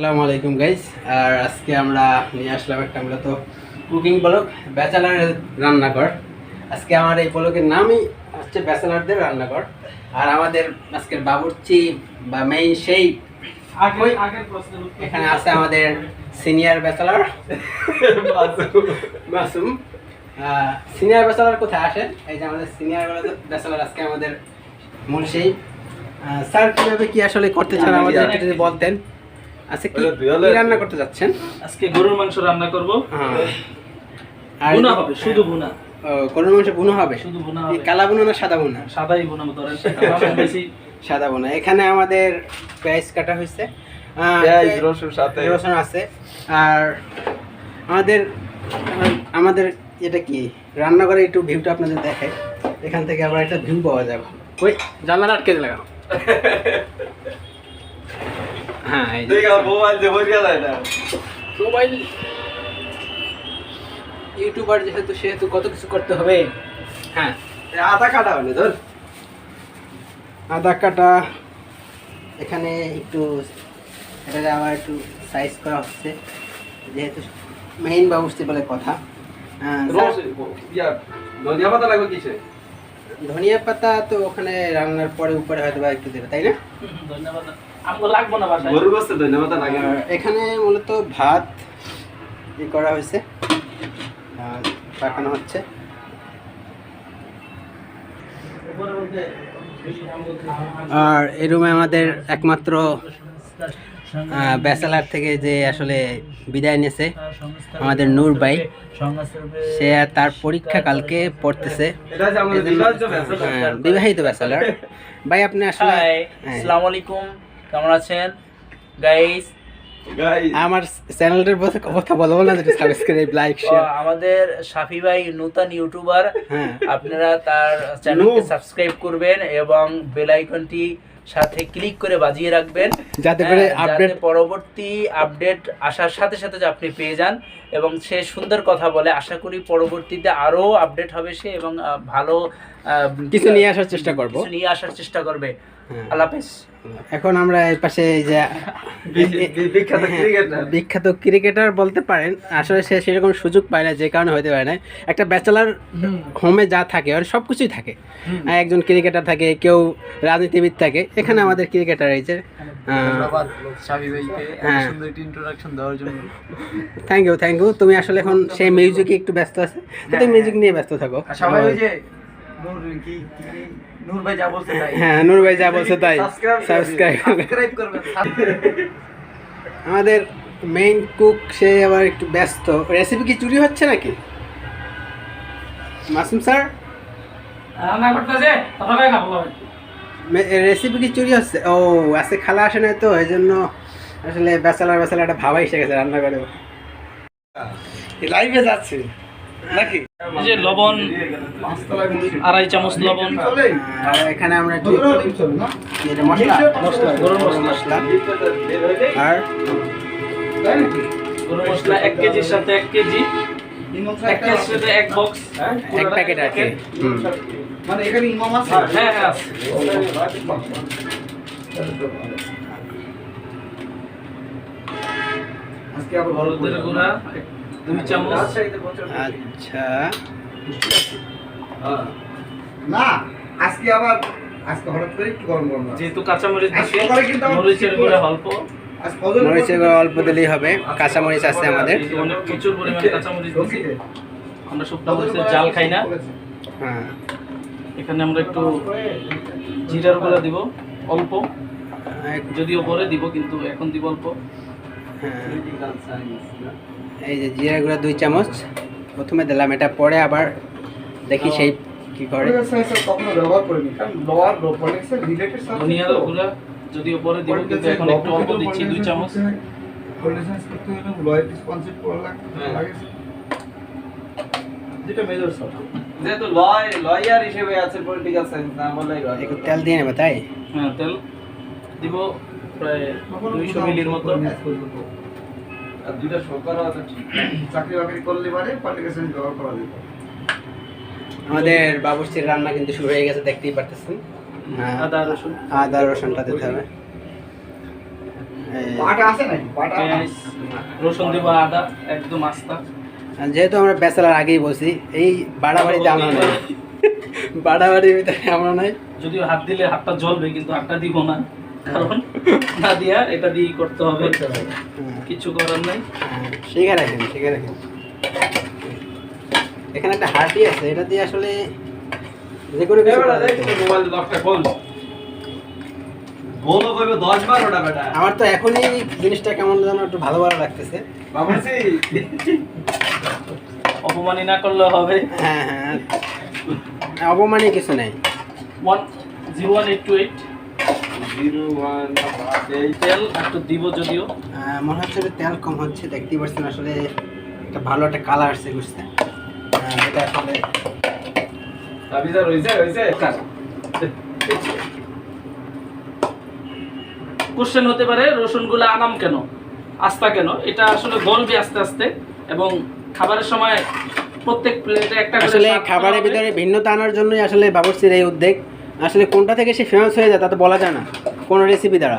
আসসালামু আলাইকুম গাইস। আর আজকে আমরা নিয়ে আসলাম একটা মূলত কুকিং ব্লগ, ব্যাচেলারের রান্নাঘর। আজকে আমার এই ব্লগের নামই হচ্ছে ব্যাচেলারদের রান্নাঘর। আর আমাদের আজকের বাবুর্চি বা মেইন সেই এখানে আছে আমাদের senior bachelor Masum. Senior bachelor কোথায় আসেন? এই যে আমাদের সিনিয়র ব্যাচেলার আজকে আমাদের মূল সেই। স্যার কীভাবে কি আসলে করতে চান আমাদের একটু যদি বলতেন। আচ্ছা, কি রান্না করতে যাচ্ছেন? আজকে গরুর মাংস রান্না করব। আর ভুনা হবে, শুধু ভুনা। গরুর মাংস ভুনা হবে, শুধু ভুনা হবে। কালা ভুনা না সাদা ভুনা? সাদাই ভুনা ধরেন, কালার বেশি সাদা ভুনা। এখানে আমাদের পেঁয়াজ কাটা হয়েছে, পেঁয়াজ রসুন সাথে রসুন আছে। আর আমাদের এটা কি রান্নাঘরে একটু ভিউটা আপনাদের দেখাই। এখান থেকে আবার একটা ভিউ পাওয়া যাবে। ওই জানলাটা আটকে লাগাও। হ্যাঁ, মোবাইল ইউটিউবার সেহেতু কত কিছু করতে হবে। হ্যাঁ, আদা কাটা হলে ধর আদা কাটা এখানে একটু এটা আবার একটু সাইজ করা হচ্ছে, যেহেতু মেইন বাবুর্চি বলে কথা। ধনিয়া পাতা লাগবে কিসে? ধনিয়া পাতা তো ওখানে রান্নার পরে উপরে হয়তো বা একটু দেবে, তাই না? ধনিয়া পাতা আমগো লাগবে না বাসায়, গরুর গোশতে ধনিয়া পাতা লাগে। এখানে মূলত ভাত করা হয়েছে, পাকানো হচ্ছে। আর এই রুমে আমাদের একমাত্র ব্যাচেলার থেকে যে আসলে বিদায় নিয়েছে আমাদের নূর ভাই, সে তার পরীক্ষা কালকে পড়তেছে, বিবাহিত ব্যাচেলার ভাই। আপনি আসলে আসসালামু আলাইকুম, কেমন আছেন গাইস? আমার চ্যানেলটার কথা বলবো না, যেটা সাবস্ক্রাইব লাইক শেয়ার। আমাদের শাফি ভাই নতুন ইউটিউবার, আপনারা তার চ্যানেলকে সাবস্ক্রাইব করবেন এবং বেল আইকনটি সাথে ক্লিক করে বাজিয়ে রাখবেন, যাতে করে আপডেট পরবর্তী আপডেট আসার সাথে সাথে যে আপনি পেয়ে যান। এবং সে সুন্দর কথা বলে, আশা করি পরবর্তীতে আরো আপডেট হবে সে এবং ভালো কিছু নিয়ে আসার চেষ্টা করবে। আল্লাহ হাফেজ। এখন আমরা এর পাশে এই যে বিখ্যাত ক্রিকেটার বলতে পারেন, আসলে সে সেরকম সুযোগ পায় না, যে কারণে হইতে পারে না। একটা ব্যাচেলার হোমে যা থাকে আর সব কিছুই থাকে, একজন ক্রিকেটার থাকে, কেউ রাজনীতিবিদ থাকে। এখানে আমাদের ক্রিকেটার এই যে থ্যাংক ইউ। তুমি আসলে এখন সেই মিউজিকে একটু ব্যস্ত আছে, তুমি মিউজিক নিয়ে ব্যস্ত থাকো। নূর ভাই যা বলছে তাই, হ্যাঁ, নূর ভাই যা বলছে তাই সাবস্ক্রাইব করবেন। আমাদের মেইন কুক সে আবার একটু ব্যস্ত। রেসিপি কি চুরি হচ্ছে নাকি মাসুম স্যার? রান্না করতেছে, তবে খাবো। রেসিপি কি চুরি হচ্ছে? ও আজকে খালা আসে না, তো এই জন্য আসলে ব্যাচেলার একটা ভাবা এসে গেছে রান্না করে। লাইভে যাচ্ছে নাকি? এই যে লবণ 2.5 চামচ লবণ। এখানে আমরা মশলা গরম মশলা আর গরম মশলা 1 কেজির সাথে 1 কেজি, 1 কেজির সাথে 1 বক্স, 1 প্যাকেট আছে। মানে এখানে ইমাম আছে? হ্যাঁ আছে। আজকে আবার হলুদের গুঁড়া 2 চামচ। আচ্ছা, না আজকে হঠাৎ করে একটু গরম যেহেতু কাঁচামরিচ দিচ্ছি, মরিচের গুঁড়া অল্প, মরিচের গুঁড়া অল্প দিলেই হবে। কাঁচামরিচ আছে আমাদের, অনেক প্রচুর পরিমাণে কাঁচামরিচ দিচ্ছি। আমরা শুকনো মরিচের জাল খাই না। হ্যাঁ, এখানে আমরা একটু জিরার গুঁড়া দিব অল্প, যদিও পরে দিব কিন্তু এখন দিব অল্প। এই যে জিরা গুঁড়া 2 চামচ প্রথমে দিলাম, এটা পরে আবার দেখি সেই কি করে। ধনিয়া গুঁড়া যদিও পরে দিব কিন্তু এখন একটু অল্প দিচ্ছি, 2 চামচ। যেহেতু লয়ার হিসেবে আছে, পলিটিক্যাল সায়েন্স না বলে একটু তেল দিয়ে নেবে, তাই? হ্যাঁ, তেল দিব প্রায় 200 মিলির মতো। আর দুইটা সরকার আছে, চাকরি বাকরি করলে পারে পলিটিক্যাল সায়েন্স ব্যবহার করা যেত। আমাদের বাবুর্চির রান্না কিন্তু শুরু হয়ে গেছে, দেখতেই পারতেছেন। আদা রসুনটা দিতে হবে। বাটা আছে নাকি? বাটা পেঁয়াজ, রসুন দিব, আদা একদম আস্তা। যেহেতু আমরা ব্যাচেলার আগেই বলছি, এই বাড়াবাড়িতে আমরা নাই, বাড়াবাড়ির ভিতরে আমরা নাই। যদিও হাত দিলে হাতটা জ্বলবে, কিন্তু হাতটা দিব না, কারণ না দিয়া এটা দিয়েই করতে হবে, কিছু করার নাই। শিখে রাখেন, শিখে রাখেন। এখানে একটা হাঁটি আছে, এটা দিয়ে আসলে যে কোনো কিছু করা যায়। মোবাইল লকটা খোল। বলো কইবে 10 12টা বেটা। আমার তো এখনই জিনিসটা কেমন যেন একটু ভালো ভালো লাগতেছে। বাবুজি অপমানি না করলে হবে। হ্যাঁ হ্যাঁ, অপমানে কিছু নেই। 10128 01 তেল একটু দিব, যদিও মনে হচ্ছে যে তেল কম হচ্ছে, দেখতেই পাচ্ছেন। আসলে একটা ভালো একটা কালার আসছে বুঝতে, এটা আসলে আবিজার হইছে কোশ্চেন হতে পারে রসুনগুলো আনাম কেন, আস্তা কেন। এটা আসলে গলবে আস্তে আস্তে, এবং খাবারের সময় প্রত্যেক প্লেটে একটা করে আসলে স্বাদ খাবারের হবে। ভিতরে ভিন্নতা আনার জন্যই আসলে বাবুর্চির এই উদ্যোগ। আসলে কোনটা থেকে সে ফেমাস হয়ে যায় তা তো বলা যায় না কোনো রেসিপি দ্বারা।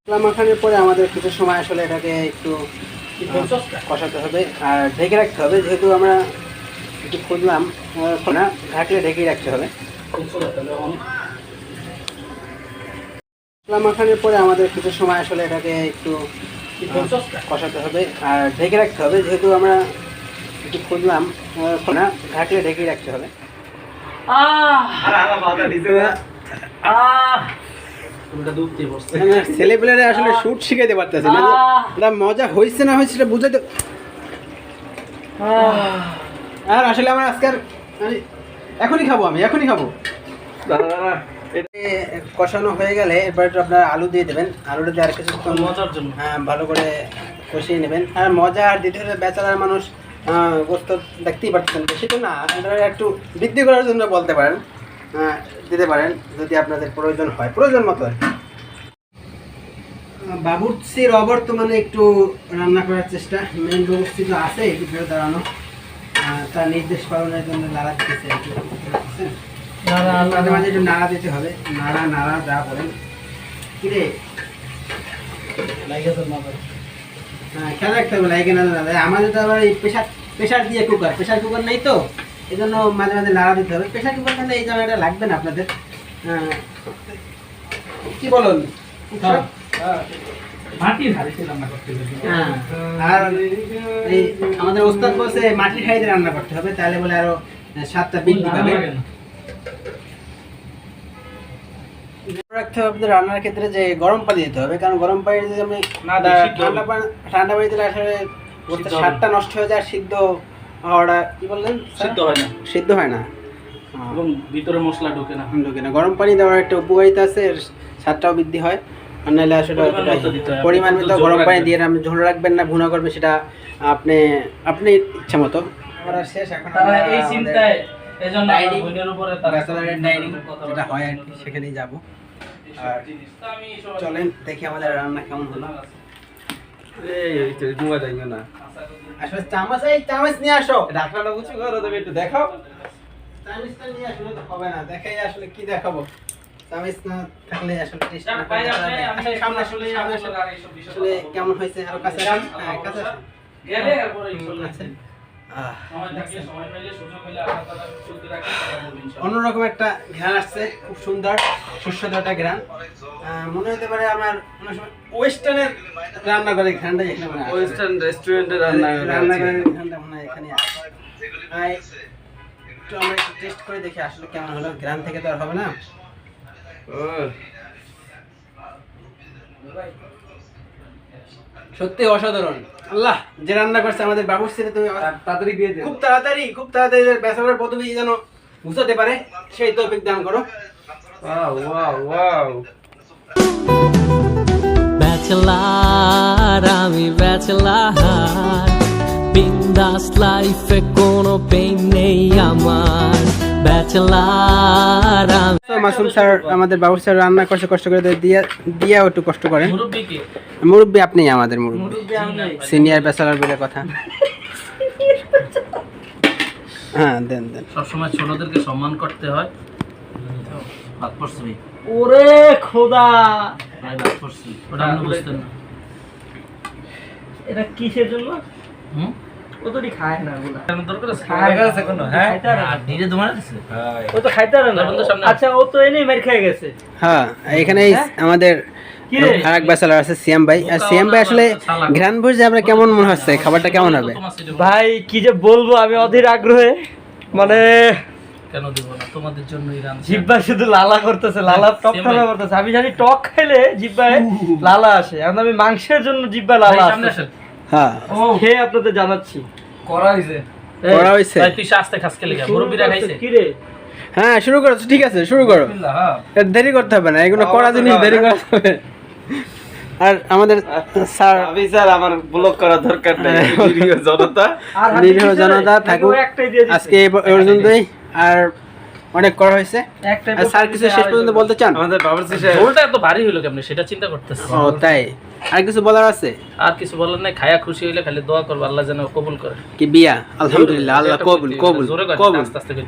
মশলা মাখানোর পরে আমাদের কিছু সময় আসলে এটাকে একটু কষাতে হবে আর ঢেকে রাখতে হবে, যেহেতু আমরা একটু খুঁজলাম না, ঢাকলে ঢেকেই রাখতে হবে। মশলা মাখানোর পরে আমাদের কিছু সময় আসলে এটাকে একটু কষাতে হবে আর ঢেকে রাখতে হবে, যেহেতু আমরা একটু খুঁজলাম না, ঢাকলে ঢেকেই রাখতে হবে। ছেলেপেলেরা আসলে শুট শিখাইতে পারতেছে না, এটা মজা হয়েছে না হয়েছে সেটা বুঝাইতে। আর আসলে আমার আজকের এখনই খাবো, আমি এখনই খাবো। কষানো হয়ে গেলে এবার একটু আপনার আলু দিয়ে দেবেন। আলুটা দিয়ে আর কিছু মজার জন্য ভালো করে কষিয়ে নেবেন। আর মজা আর দিতে হলে ব্যাচেলার মানুষ গোস্ত দেখতেই পাচ্ছেন, বেশি তো না, আপনারা একটু বৃদ্ধি করার জন্য বলতে পারেন, দিতে পারেন যদি আপনাদের প্রয়োজন হয়, প্রয়োজন মতো আর কি। বাবুর্চির অবর্তমানে একটু রান্না করার চেষ্টা, মেন বাবুর্চি তো আছে একটু ফেরত দাঁড়ানো, তার নির্দেশ পালনের জন্য নাড়া দিতেছে আর কি। মাঝে মাঝে একটু নাড়া দিতে হবে, নাড়া যা বলেন। কিরে হ্যাঁ, খেয়াল রাখতে হবে লাগে না দাদা। আমাদের তো আবার এই প্রেশার দিয়ে কুকার নেই তো, এই জন্য মাঝে মাঝে নাড়া দিতে হবে। প্রেশার কুকার থাকলে এই জায়গাটা লাগবে না আপনাদের। কি বলুন? আর এই আমাদের ওস্তাদ বলছে মাটির হাঁড়িতে রান্না করতে হবে, তাহলে বলে আরো স্বাদটা বৃদ্ধি পাবে। রাখতে হবে আপনাদের রান্নার ক্ষেত্রে যে গরম পানি দিতে হবে, কারণ গরম পানি যদি আমি ঠান্ডা পানি দিলে আসলে স্বাদটা নষ্ট হয়ে যায়, সিদ্ধ হওয়াটা কি বললেন, সিদ্ধ হয় না এবং ভিতরে মশলা ঢোকে না। গরম পানি দেওয়ার একটা উপকারিতা আছে, স্বাদটাও বৃদ্ধি হয়। আর নাহলে আসলে পরিমাণ মতো গরম পানি দিয়ে আপনি ঝোল রাখবেন না ভুনা করবেন, সেটা আপনি ইচ্ছা মতো। আমরা শেষ এখন এই চিন্তায় এজন্য বোনের উপরে যেটা হয় আর কি সেখানেই যাবো। আর চলেন দেখি আমাদের রান্না কেমন হলো। না আসলে চামচ নিয়ে আসো, ঢাকনাটা উঁচু করো, তুমি একটু দেখাও। চামচটা নিয়ে আসলে তো হবে না, দেখাই আসলে কি দেখাবো। চামচ না থাকলে আসলে সামনে আসলে কেমন হয়েছে আরো কাছে কাছে আছে। অন্যরকম একটা ঘ্রাণ আসছে, খুব সুন্দর সুস্বাদু একটা ঘ্রাণ। মনে হতে পারে আমার ওয়েস্টার্নের রান্না করে ঘ্রাণটা এখানে মনে হয়, ওয়েস্টার্ন রেস্টুরেন্টের রান্নাঘরের ঘ্রাণটা মনে হয় এখানে একটু আমরা একটু টেস্ট করে দেখি আসলে কেমন হলো। ঘ্রাণ থেকে তো আর হবে না। সত্যি অসাধারণ। আল্লাহ যে রান্না করছে আমাদের বাবুর্চিতে, তুমি তাড়াতাড়ি দিয়ে দে, খুব তাড়াতাড়ি ব্যাচেলর পদবি যেন বুঝাতে পারে সেই তৌফিক দান করো। Wow wow wow. ব্যাচেলার আমি ব্যাচেলার, বিন্দাস লাইফে কোনো পেইন নেই আমার। ব্যাচেলার মাসুম স্যার আমাদের বাবুর স্যার রান্না করছে, কষ্ট করে দিয়া একটু কষ্ট করেন। মুরব্বী আপনি, আমাদের মুরব্বী সিনিয়র ব্যাচেলর বলে কথা। হ্যাঁ দেন সবসময় ছোটদেরকে সম্মান করতে হয়। হাত পড়ছে ওরে খোদা, ওটা আপনি বুঝতেন না। এটা কিসের জন্য? হুম? কতটি খায় না ওগুলা। কেন দরকার আছে? খায় না। আছে কোনো, হ্যাঁ? খাইতে পারে না। আর নিজে তোমার দিছে? ও তো খাইতে পারে না। বন্ধু সামনে। আচ্ছা ও তো এনেই মার খেয়ে গেছে। হ্যাঁ এখানে আমাদের কি রে? আরেক ব্যাচেলর আছে সিয়াম ভাই। আর সিয়াম ভাই আসলে ঘ্রাণ বুঝে আপনার কেমন মনে হচ্ছে, খাবারটা কেমন হবে? ভাই কি যে বলবো আমি অধীর আগ্রহে, মানে কেন দিব না? তোমাদের জন্যই রান্না। জিহ্বা শুধু লালা করতেছে, লালা টক খাওয়া করতেছে। আমি জানি টক খাইলে জিহ্বায় লালা আসে, এখন আমি মাংসের জন্য জিহ্বা লালা সামনে আসে। আসেন। হ্যাঁ খেয়ে আপনাদের জানাচ্ছি। করা হইছে। করা হয়েছে। ভাই তুই আস্তে খাস খেলে গা। মুরব্বিরা খাইছে। কি রে? হ্যাঁ শুরু করো, ঠিক আছে শুরু করো। বিসমিল্লাহ, হ্যাঁ। এর দেরি করতে হবে না, এগুলো করা জিনিস দেরি করতে হবে। আর আমাদের স্যার আমি স্যার আমার ব্লক করা দরকার নাই, নিরীহ জনতা। আর হাতে নিরীহ দিছে? জনতা নাকি থাকুক। ও একটাই দিয়ে দিছে? আজকে এই পর্যন্তই, আর অনেক করা হয়েছে। একটাই আর স্যার কিছু শেষ পর্যন্ত বলতে চান? আমাদের বাবুর্চি সাহেব ঝোলটা এত ভারী হলো কেমনে সেটা চিন্তা করতেছি। ও তাই, আর কিছু বলার আছে? আর কিছু বলার নাই, খায়া খুশি হইলে খালি দোয়া করবো আল্লাহ যেন কবুল করে। কি বিয়া? আলহামদুলিল্লাহ, আল্লাহ কবুল কবুল জোরে করে কবুল। আস্তে আস্তে কইতে